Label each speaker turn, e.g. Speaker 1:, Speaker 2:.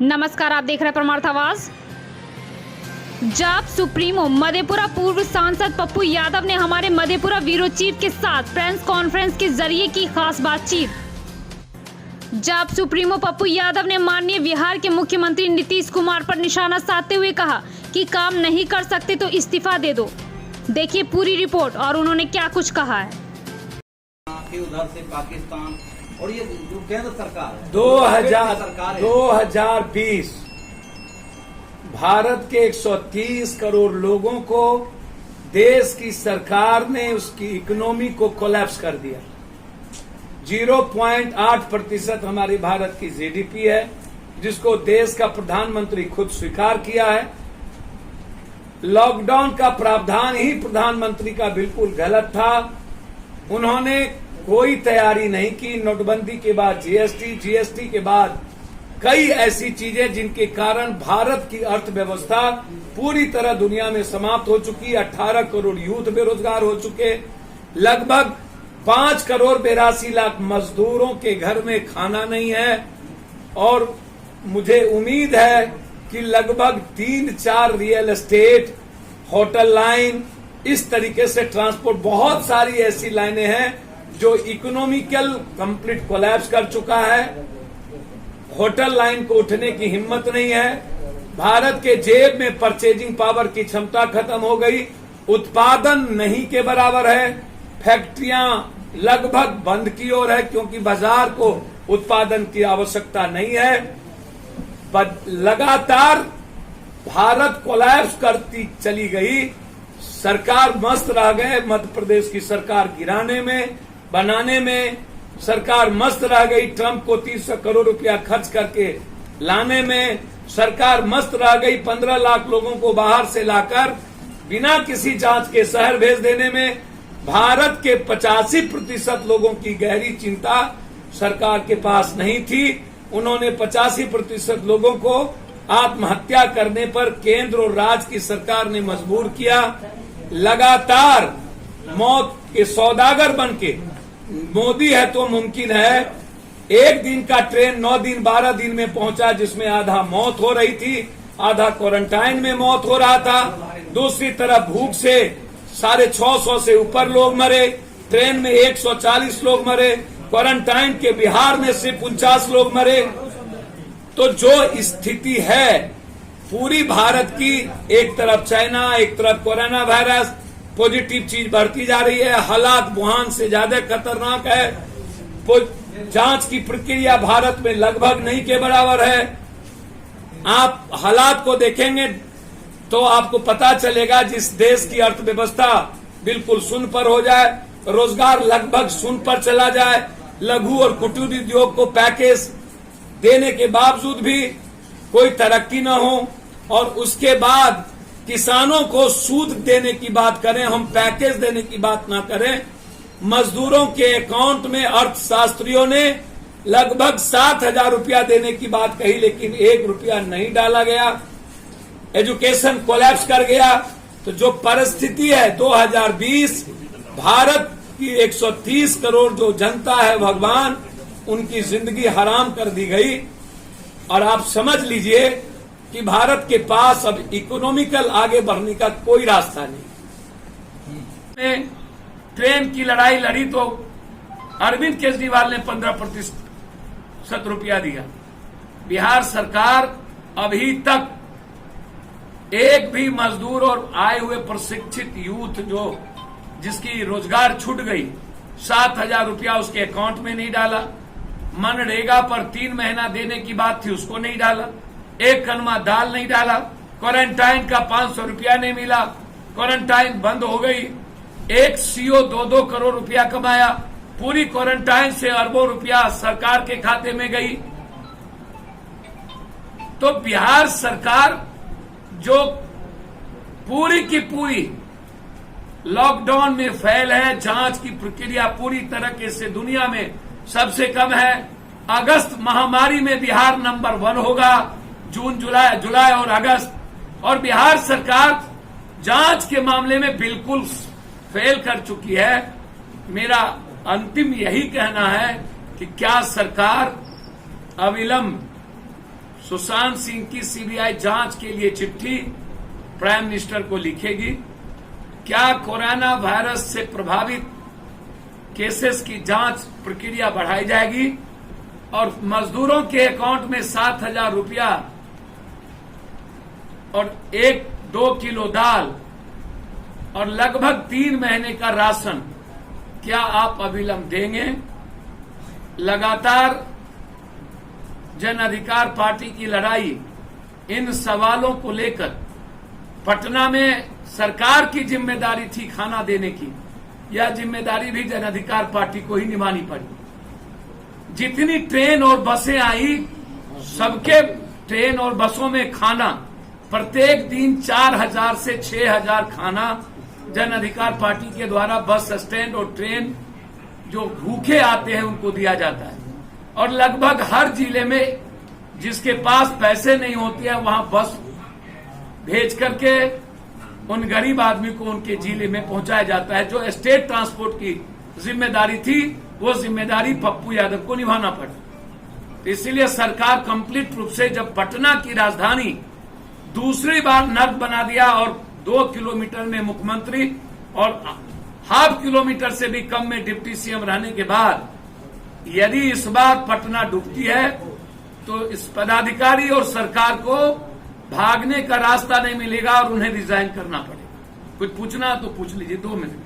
Speaker 1: नमस्कार, आप देख रहे हैं परमार्थ आवाज। जाप सुप्रीमो मधेपुरा पूर्व सांसद पप्पू यादव ने हमारे मधेपुरा ब्यूरो चीफ के साथ प्रेस कॉन्फ्रेंस के जरिए की खास बातचीत। जाप सुप्रीमो पप्पू यादव ने माननीय बिहार के मुख्यमंत्री नीतीश कुमार पर निशाना साधते हुए कहा कि काम नहीं कर सकते तो इस्तीफा दे दो। देखिए पूरी रिपोर्ट और उन्होंने क्या कुछ कहा है।
Speaker 2: उधर से पाकिस्तान और ये जो केंद्र सरकार है
Speaker 3: 2020 भारत के 130 करोड़ लोगों को देश की सरकार ने उसकी इकोनॉमी को कोलैप्स कर दिया। 0.8% हमारी भारत की जीडीपी है, जिसको देश का प्रधानमंत्री खुद स्वीकार किया है। लॉकडाउन का प्रावधान ही प्रधानमंत्री का बिल्कुल गलत था। उन्होंने कोई तैयारी नहीं की। नोटबंदी के बाद जीएसटी के बाद कई ऐसी चीजें जिनके कारण भारत की अर्थव्यवस्था पूरी तरह दुनिया में समाप्त हो चुकी। 18 करोड़ यूथ बेरोजगार हो चुके। लगभग 5 करोड़ 82 लाख मजदूरों के घर में खाना नहीं है। और मुझे उम्मीद है कि लगभग 3-4 रियल एस्टेट, होटल लाइन, इस तरीके से ट्रांसपोर्ट, बहुत सारी ऐसी लाइनें हैं जो इकोनॉमिकल कंप्लीट कोलैप्स कर चुका है। होटल लाइन को उठने की हिम्मत नहीं है। भारत के जेब में परचेजिंग पावर की क्षमता खत्म हो गई। उत्पादन नहीं के बराबर है। फैक्ट्रियां लगभग बंद की ओर है क्योंकि बाजार को उत्पादन की आवश्यकता नहीं है। लगातार भारत कोलैप्स करती चली गई। सरकार मस्त रह गए। मध्य प्रदेश की सरकार गिराने में, बनाने में सरकार मस्त रह गई। ट्रंप को 300 करोड़ रुपया खर्च करके लाने में सरकार मस्त रह गई। 15 लाख लोगों को बाहर से लाकर बिना किसी जांच के शहर भेज देने में भारत के 85% लोगों की गहरी चिंता सरकार के पास नहीं थी। उन्होंने 85% लोगों को आत्महत्या करने पर केंद्र और राज्य की सरकार ने मजबूर किया। लगातार मौत के सौदागर बनके, मोदी है तो मुमकिन है, एक दिन का ट्रेन 9 दिन 12 दिन में पहुंचा, जिसमें आधा मौत हो रही थी, आधा क्वारंटाइन में मौत हो रहा था। दूसरी तरफ भूख से 650 से ऊपर लोग मरे। ट्रेन में 140 लोग मरे। क्वारंटाइन के बिहार में सिर्फ 49 लोग मरे। तो जो स्थिति है पूरी भारत की, एक तरफ चाइना, एक तरफ कोरोना वायरस, पॉजिटिव चीज बढ़ती जा रही है। हालात वुहान से ज्यादा खतरनाक है। जांच की प्रक्रिया भारत में लगभग नहीं के बराबर है। आप हालात को देखेंगे तो आपको पता चलेगा, जिस देश की अर्थव्यवस्था बिल्कुल शून्य पर हो जाए, रोजगार लगभग शून्य पर चला जाए, लघु और कुटीर उद्योग को पैकेज देने के बावजूद भी कोई तरक्की न हो, और उसके बाद किसानों को सूद देने की बात करें, हम पैकेज देने की बात ना करें। मजदूरों के अकाउंट में अर्थशास्त्रियों ने लगभग 7,000 रुपया देने की बात कही, लेकिन 1 रुपया नहीं डाला गया। एजुकेशन कोलैप्स कर गया। तो जो परिस्थिति है 2020, भारत की 130 करोड़ जो जनता है, भगवान उनकी जिंदगी हराम कर दी गई। और आप समझ लीजिए कि भारत के पास अब इकोनॉमिकल आगे बढ़ने का कोई रास्ता नहीं। ट्रेन की लड़ाई लड़ी तो अरविंद केजरीवाल ने 15% रुपया दिया। बिहार सरकार अभी तक एक भी मजदूर और आए हुए प्रशिक्षित यूथ जिसकी रोजगार छूट गई, 7,000 रुपया उसके अकाउंट में नहीं डाला। मनरेगा पर 3 महीना देने की बात थी, उसको नहीं डाला। एक कनमा दाल नहीं डाला। क्वारंटाइन का 500 रुपया नहीं मिला। क्वारंटाइन बंद हो गई। एक सीओ 2-2 करोड़ रुपया कमाया। पूरी क्वारंटाइन से अरबों रुपया सरकार के खाते में गई। तो बिहार सरकार जो पूरी की पूरी लॉकडाउन में फेल है, जांच की प्रक्रिया पूरी तरीके से दुनिया में सबसे कम है। अगस्त महामारी में बिहार नंबर 1 होगा, जून, जुलाई और अगस्त। और बिहार सरकार जांच के मामले में बिल्कुल फेल कर चुकी है। मेरा अंतिम यही कहना है कि क्या सरकार अविलंब सुशांत सिंह की सीबीआई जांच के लिए चिट्ठी प्राइम मिनिस्टर को लिखेगी? क्या कोरोना वायरस से प्रभावित केसेस की जांच प्रक्रिया बढ़ाई जाएगी और मजदूरों के अकाउंट में 7,000 रुपया और 1-2 किलो दाल और लगभग 3 महीने का राशन क्या आप अविलंब देंगे? लगातार जन अधिकार पार्टी की लड़ाई इन सवालों को लेकर पटना में सरकार की जिम्मेदारी थी खाना देने की, यह जिम्मेदारी भी जन अधिकार पार्टी को ही निभानी पड़ी। जितनी ट्रेन और बसें आई, सबके ट्रेन और बसों में खाना, प्रत्येक दिन 4,000 से 6,000 खाना जन अधिकार पार्टी के द्वारा बस स्टैंड और ट्रेन जो भूखे आते हैं उनको दिया जाता है। और लगभग हर जिले में जिसके पास पैसे नहीं होते हैं वहां बस भेज करके उन गरीब आदमी को उनके जिले में पहुंचाया जाता है। जो स्टेट ट्रांसपोर्ट की जिम्मेदारी थी वो जिम्मेदारी पप्पू यादव को निभाना पड़ा। तो इसीलिए सरकार कंप्लीट रूप से जब पटना की राजधानी दूसरी बार नर्क बना दिया और 2 किलोमीटर में मुख्यमंत्री और ½ किलोमीटर से भी कम में डिप्टी सीएम रहने के बाद यदि इस बार पटना डूबती है तो इस पदाधिकारी और सरकार को भागने का रास्ता नहीं मिलेगा और उन्हें रिजाइन करना पड़ेगा। कुछ पूछना तो पूछ लीजिए, 2 मिनट।